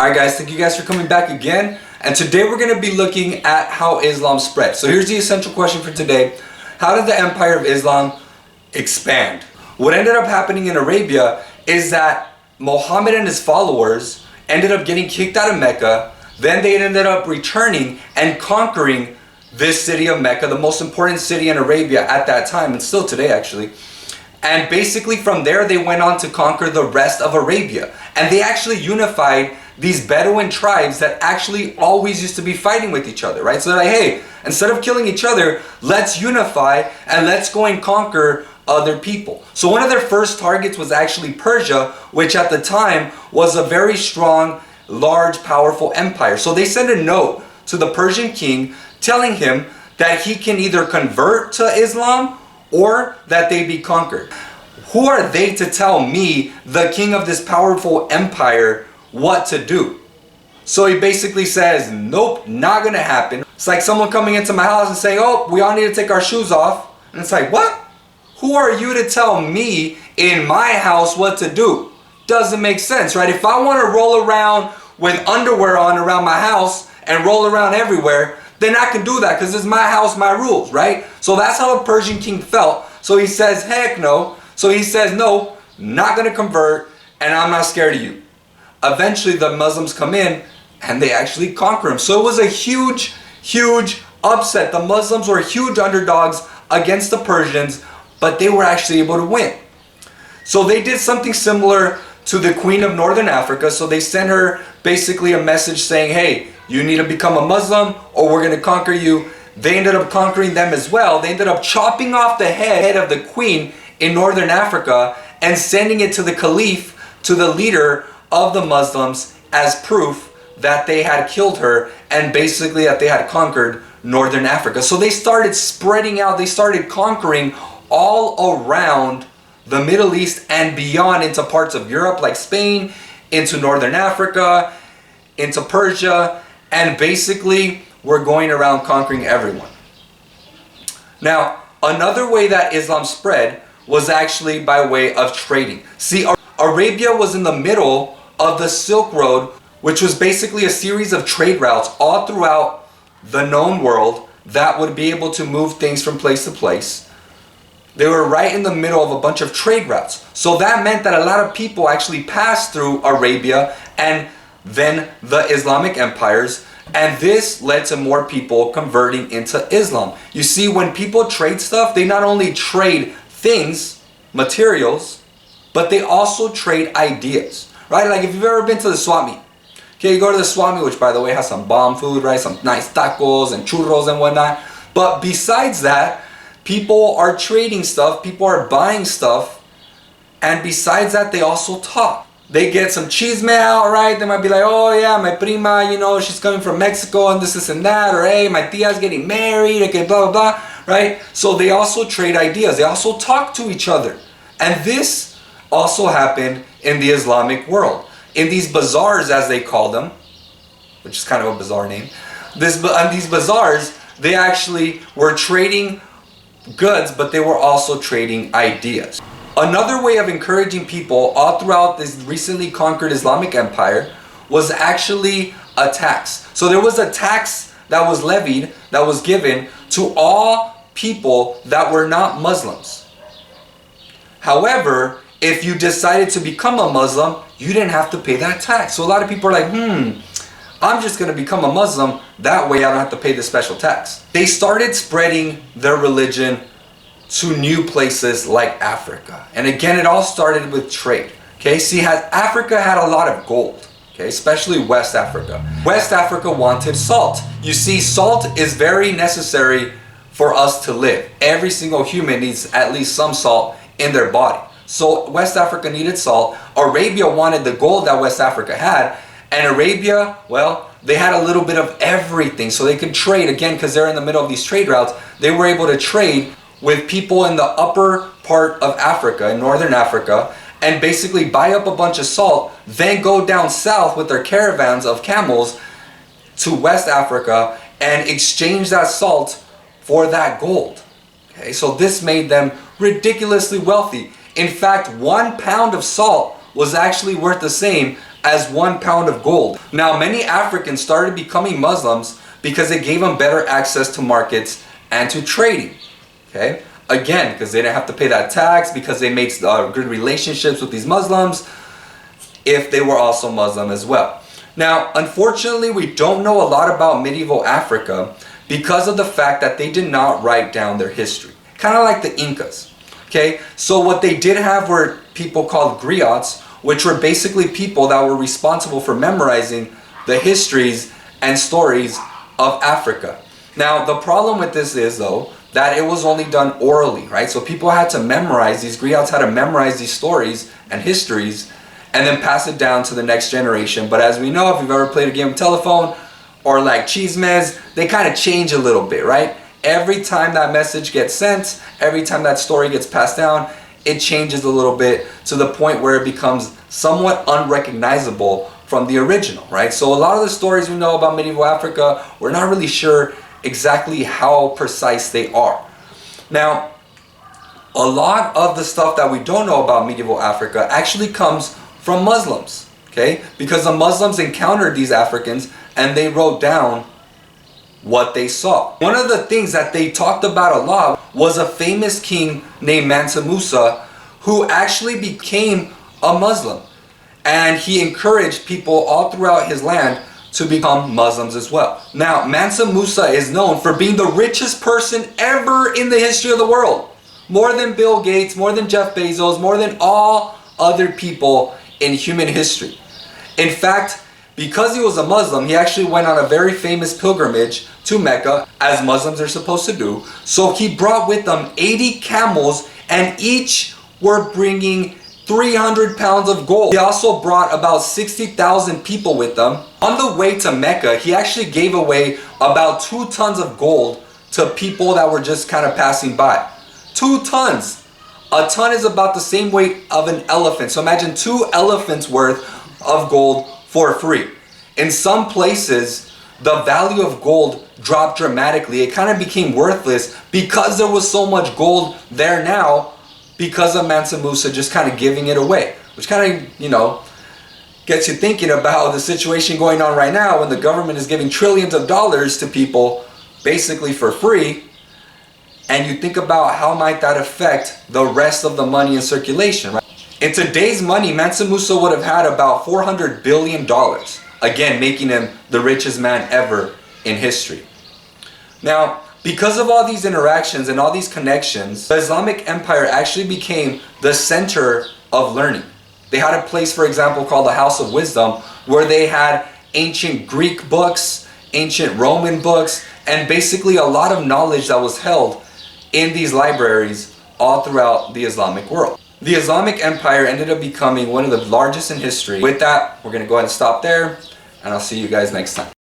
Alright guys, thank you guys for coming back again. And today we're going to be looking at how Islam spread. So here's the essential question for today. How did the Empire of Islam expand? What ended up happening in Arabia is that Muhammad and his followers ended up getting kicked out of Mecca. Then they ended up returning and conquering this city of Mecca, the most important city in Arabia at that time, and still today actually. And basically from there they went on to conquer the rest of Arabia. And they actually unified these Bedouin tribes that actually always used to be fighting with each other, right? So they're like, hey, instead of killing each other, let's unify and let's go and conquer other people. So one of their first targets was actually Persia, which at the time was a very strong, large, powerful empire. So they sent a note to the Persian king telling him that he can either convert to Islam or that they be conquered. Who are they to tell me, the king of this powerful empire, what to do? So he basically says, nope, not gonna happen. It's like someone coming into my house and saying, oh, we all need to take our shoes off. And it's like, what? Who are you to tell me in my house what to do? Doesn't make sense, right? If I want to roll around with underwear on around my house and roll around everywhere, then I can do that because it's my house, my rules, right? So that's how the Persian king felt. So he says, heck no. So he says, no, not going to convert, and I'm not scared of you. Eventually the Muslims come in and they actually conquer him. So it was a huge, huge upset. The Muslims were huge underdogs against the Persians, but they were actually able to win. So they did something similar to the Queen of Northern Africa. So they sent her basically a message saying, hey, you need to become a Muslim or we're going to conquer you. They ended up conquering them as well. They ended up chopping off the head of the queen in Northern Africa and sending it to the Caliph, to the leader of the Muslims, as proof that they had killed her and basically that they had conquered Northern Africa. So they started spreading out, they started conquering all around the Middle East and beyond, into parts of Europe like Spain, into Northern Africa, into Persia, and basically we're going around conquering everyone. Now, another way that Islam spread was actually by way of trading. See, Arabia was in the middle of the Silk Road, which was basically a series of trade routes all throughout the known world that would be able to move things from place to place. They were right in the middle of a bunch of trade routes. So that meant that a lot of people actually passed through Arabia and then the Islamic empires, and this led to more people converting into Islam. You see, when people trade stuff, they not only trade things, materials, but they also trade ideas, right? Like if you've ever been to the swap meet, okay, you go to the swap meet, which by the way has some bomb food, right? Some nice tacos and churros and whatnot. But besides that, people are trading stuff, people are buying stuff, and besides that, they also talk. They get some chisme out, right? They might be like, oh yeah, my prima, you know, she's coming from Mexico and this and that, or hey, my tia's getting married, okay, blah, blah, blah, right? So they also trade ideas. They also talk to each other. And this also happened in the Islamic world. In these bazaars, as they call them, which is kind of a bizarre name, these bazaars, they actually were trading goods, but they were also trading ideas. Another way of encouraging people all throughout this recently conquered Islamic empire was actually a tax. So there was a tax that was levied, that was given to all people that were not Muslims. However, if you decided to become a Muslim, you didn't have to pay that tax. So a lot of people are like, I'm just going to become a Muslim, that way I don't have to pay the special tax. They started spreading their religion to new places like Africa. And again, it all started with trade. Okay, see, Africa had a lot of gold, okay, especially West Africa. West Africa wanted salt. You see, salt is very necessary for us to live. Every single human needs at least some salt in their body. So West Africa needed salt. Arabia wanted the gold that West Africa had. And Arabia, well, they had a little bit of everything. So they could trade, again, because they're in the middle of these trade routes, they were able to trade with people in the upper part of Africa, in Northern Africa, and basically buy up a bunch of salt, then go down south with their caravans of camels to West Africa and exchange that salt for that gold. Okay, so this made them ridiculously wealthy. In fact, 1 pound of salt was actually worth the same as 1 pound of gold. Now, many Africans started becoming Muslims because it gave them better access to markets and to trading. Okay? Again, because they didn't have to pay that tax, because they made good relationships with these Muslims, if they were also Muslim as well. Now, unfortunately, we don't know a lot about medieval Africa because of the fact that they did not write down their history. Kind of like the Incas. Okay? So what they did have were people called griots, which were basically people that were responsible for memorizing the histories and stories of Africa. Now, the problem with this is, though, that it was only done orally, right? So people had to memorize, these griots had to memorize these stories and histories and then pass it down to the next generation. But as we know, if you've ever played a game of telephone or like chismes, they kind of change a little bit, right? Every time that message gets sent, every time that story gets passed down, it changes a little bit to the point where it becomes somewhat unrecognizable from the original, right? So a lot of the stories we know about medieval Africa, we're not really sure exactly how precise they are. Now, a lot of the stuff that we don't know about medieval Africa actually comes from Muslims, okay? Because the Muslims encountered these Africans and they wrote down what they saw. One of the things that they talked about a lot was a famous king named Mansa Musa, who actually became a Muslim. And he encouraged people all throughout his land to become Muslims as well. Now, Mansa Musa is known for being the richest person ever in the history of the world. More than Bill Gates, more than Jeff Bezos, more than all other people in human history. In fact, because he was a Muslim, he actually went on a very famous pilgrimage to Mecca, as Muslims are supposed to do. So he brought with them 80 camels, and each were bringing 300 pounds of gold. He also brought about 60,000 people with them. On the way to Mecca, he actually gave away about 2 tons of gold to people that were just kind of passing by. 2 tons. A ton is about the same weight of an elephant. So imagine 2 elephants worth of gold for free. In some places, the value of gold dropped dramatically. It kind of became worthless because there was so much gold there now, because of Mansa Musa just kind of giving it away. Which kind of, you know, gets you thinking about the situation going on right now when the government is giving trillions of dollars to people basically for free. And you think about how might that affect the rest of the money in circulation, right? In today's money, Mansa Musa would have had about $400 billion. Again, making him the richest man ever in history. Now, because of all these interactions and all these connections, the Islamic Empire actually became the center of learning. They had a place, for example, called the House of Wisdom, where they had ancient Greek books, ancient Roman books, and basically a lot of knowledge that was held in these libraries all throughout the Islamic world. The Islamic Empire ended up becoming one of the largest in history. With that, we're going to go ahead and stop there, and I'll see you guys next time.